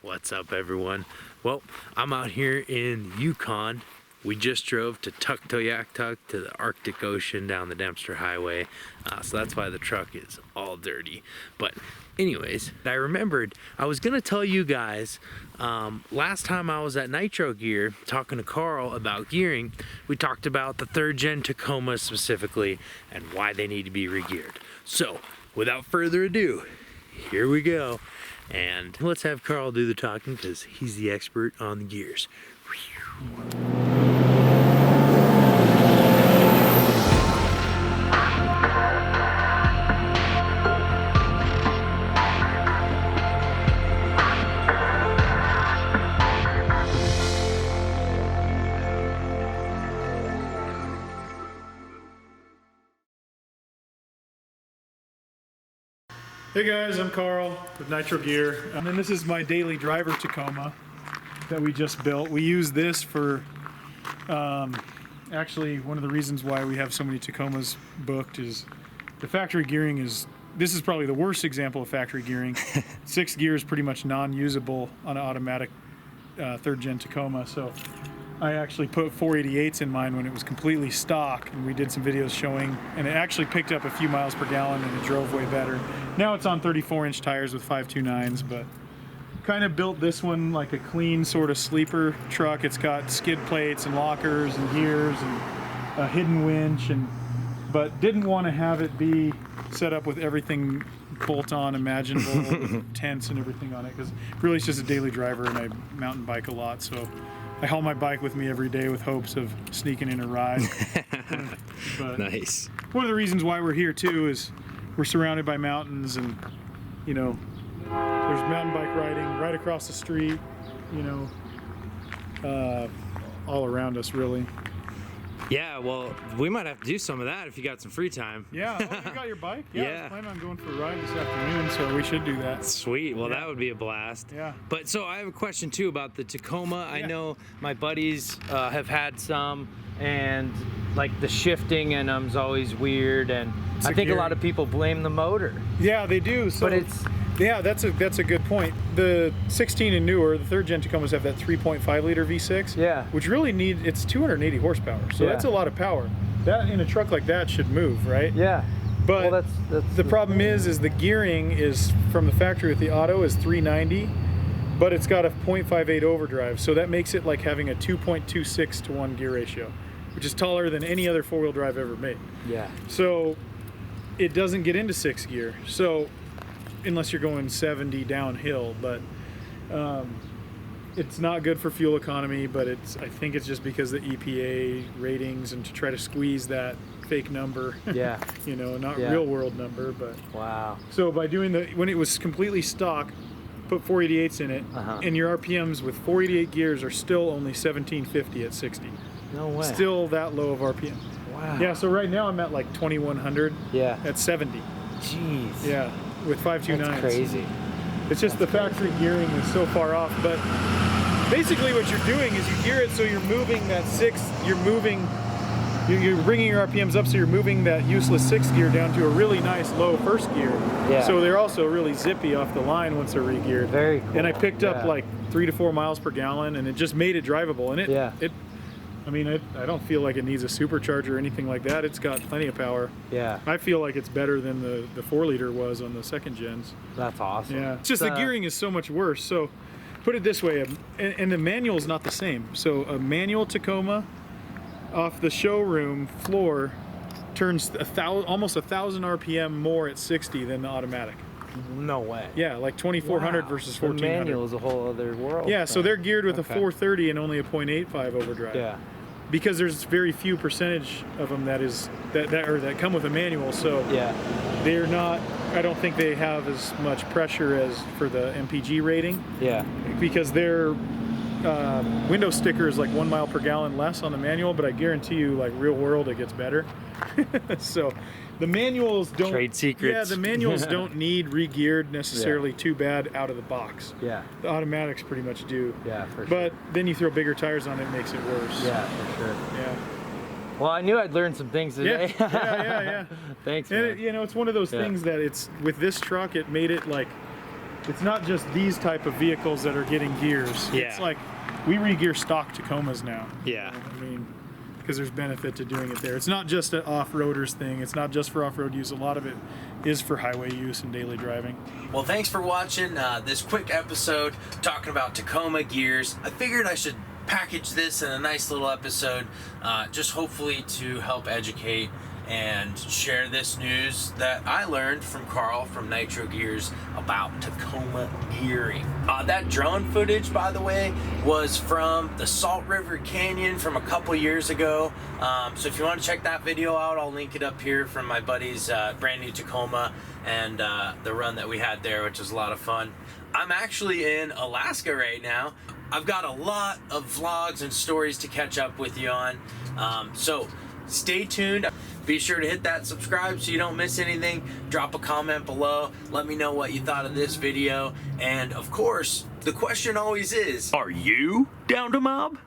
What's up, everyone? Well, I'm out here in Yukon. We just drove to Tuktoyaktuk to the Arctic Ocean down the Dempster Highway, so that's why the truck is all dirty. But anyways, I remembered I was gonna tell you guys, last time I was at Nitro Gear talking to Carl about gearing, we talked about the 3rd gen Tacoma specifically and why they need to be regeared. So without further ado, here we go. And let's have Carl do the talking because he's the expert on the gears. Hey guys, I'm Carl with Nitro Gear, and this is my daily driver Tacoma that we just built. We use this for, actually one of the reasons why we have so many Tacomas booked is the factory gearing this is probably the worst example of factory gearing. 6 gear is pretty much non-usable on an automatic 3rd gen Tacoma, so I actually put 488s in mine when it was completely stock, and we did some videos showing, and it actually picked up a few miles per gallon and it drove way better. Now it's on 34-inch tires with 529s, but kind of built this one like a clean sort of sleeper truck. It's got skid plates and lockers and gears and a hidden winch, but didn't want to have it be set up with everything bolt-on imaginable, tents and everything on it, because really it's just a daily driver and I mountain bike a lot, so I haul my bike with me every day with hopes of sneaking in a ride. But Nice. one of the reasons why we're here too is we're surrounded by mountains, and you know, there's mountain bike riding right across the street, you know, all around us really. Yeah, well, we might have to do some of that if you got some free time. Yeah, oh, you got your bike? Yeah. I was planning on going for a ride this afternoon, so we should do that. Sweet, well, Yeah. That would be a blast. Yeah. But so I have a question too about the Tacoma. I Yeah. know my buddies have had some, and like the shifting in them's always weird, and I think a lot of people blame the motor. Yeah, they do. So, But it's... yeah, that's a good point. The 16 and newer, the 3rd gen Tacomas have that 3.5 liter V6. Yeah. Which really it's 280 horsepower. So Yeah. that's a lot of power. That in a truck like that should move, right? Yeah. But well, that's the problem is the gearing is from the factory with the auto is 390, but it's got a 0.58 overdrive. So that makes it like having a 2.26 to 1 gear ratio, which is taller than any other 4-wheel drive ever made. Yeah. So it doesn't get into 6 gear. So unless you're going 70 downhill, but it's not good for fuel economy, but I think it's just because of the EPA ratings and to try to squeeze that fake number. Yeah. You know, not Yeah. real world number, but Wow. so by doing when it was completely stock, put 488s in it, and your RPMs with 488 gears are still only 1750 at 60. No way. Still that low of RPM. Wow. Yeah, so right now I'm at like 2100 Yeah. at 70. Jeez. Yeah, with 529s. That's crazy. It's just the factory gearing is so far off, but basically what you're doing is you gear it so you're moving that 6, you're bringing your RPMs up, so you're moving that useless 6 gear down to a really nice low 1st gear. Yeah. So they're also really zippy off the line once they're re-geared. Very cool. And I picked up Yeah. like 3 to 4 miles per gallon, and it just made it drivable. And I don't feel like it needs a supercharger or anything like that. It's got plenty of power. Yeah. I feel like it's better than the 4-liter was on the 2nd gens. That's awesome. Yeah, it's just the gearing is so much worse. So put it this way, and the manual is not the same. So a manual Tacoma off the showroom floor turns almost 1,000 RPM more at 60 than the automatic. No way. Yeah, like 2,400 Wow. versus The 1,400. manual is a whole other world. Yeah, so they're geared with Okay. a 430 and only a 0.85 overdrive. Yeah. Because there's very few percentage of them that come with a manual, so Yeah. they're not. I don't think they have as much pressure as for the MPG rating. Yeah. Because their window sticker is like 1 mile per gallon less on the manual, but I guarantee you, like real world, it gets better. So the manuals don't. Trade secrets. Yeah, the manuals don't need re-geared necessarily too bad out of the box. Yeah. The automatics pretty much do. Yeah, for sure. But then you throw bigger tires on it, it makes it worse. Yeah, for sure. Yeah. Well, I knew I'd learn some things Yeah, today. yeah. Thanks, And man. it, you know, it's one of those Yeah. things that with this truck, it made it like it's not just these type of vehicles that are getting gears. Yeah. It's like we regear stock Tacomas now. Yeah. I mean, because there's benefit to doing it there. It's not just an off-roaders thing. It's not just for off-road use. A lot of it is for highway use and daily driving. Well, thanks for watching this quick episode talking about Tacoma gears. I figured I should package this in a nice little episode, just hopefully to help educate and share this news that I learned from Carl from Nitro Gears about Tacoma gearing. That drone footage, by the way, was from the Salt River Canyon from a couple years ago. So if you want to check that video out, I'll link it up here from my buddy's brand new Tacoma and the run that we had there, which was a lot of fun. I'm actually in Alaska right now. I've got a lot of vlogs and stories to catch up with you on. So stay tuned. Be sure to hit that subscribe so you don't miss anything. Drop a comment below. Let me know what you thought of this video. And of course, the question always is, are you down to mob?